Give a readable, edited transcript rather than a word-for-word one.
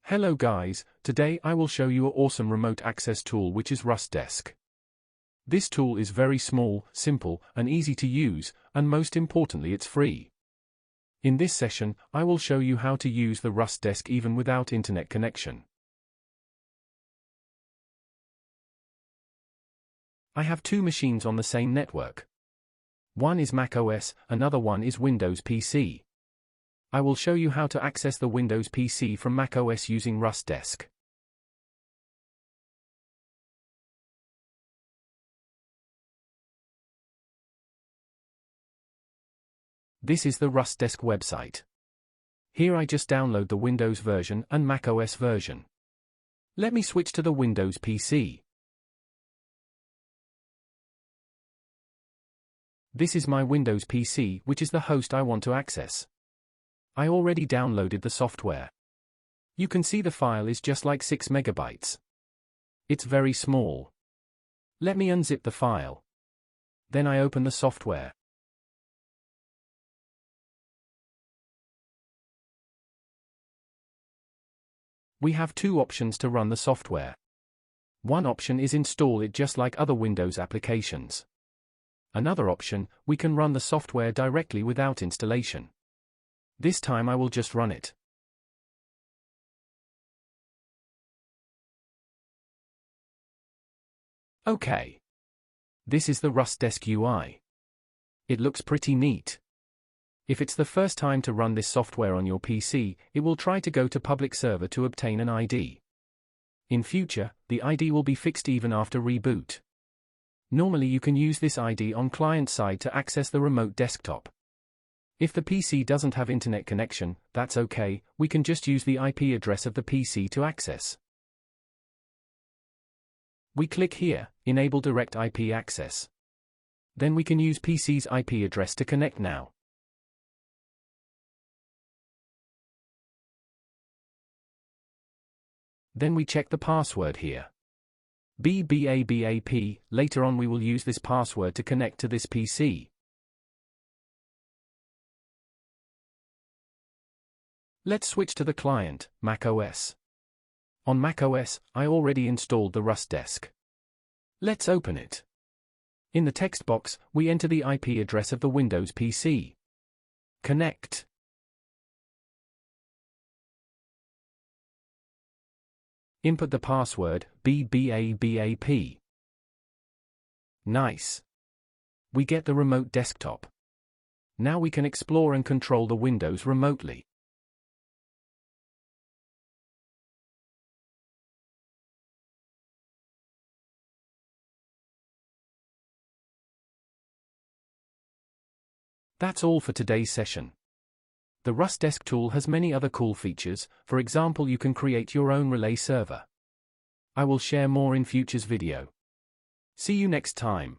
Hello guys, today I will show you an awesome remote access tool which is RustDesk. This tool is very small, simple, and easy to use, and most importantly it's free. In this session, I will show you how to use the RustDesk even without internet connection. I have two machines on the same network. One is macOS, another one is Windows PC. I will show you how to access the Windows PC from macOS using RustDesk. This is the RustDesk website. Here I just download the Windows version and macOS version. Let me switch to the Windows PC. This is my Windows PC, which is the host I want to access. I already downloaded the software. You can see the file is just like 6 megabytes. It's very small. Let me unzip the file. Then I open the software. We have two options to run the software. One option is install it just like other Windows applications. Another option, we can run the software directly without installation. This time I will just run it. Okay. This is the RustDesk UI. It looks pretty neat. If it's the first time to run this software on your PC, it will try to go to public server to obtain an ID. In future, the ID will be fixed even after reboot. Normally you can use this ID on client side to access the remote desktop. If the PC doesn't have internet connection, that's okay, we can just use the IP address of the PC to access. We click here, Enable Direct IP Access. Then we can use PC's IP address to connect now. Then we check the password here. BBABAP, later on we will use this password to connect to this PC. Let's switch to the client, macOS. On macOS, I already installed the RustDesk. Let's open it. In the text box, we enter the IP address of the Windows PC. Connect. Input the password, BBABAP. Nice. We get the remote desktop. Now we can explore and control the Windows remotely. That's all for today's session. The RustDesk tool has many other cool features, for example you can create your own relay server. I will share more in future's video. See you next time.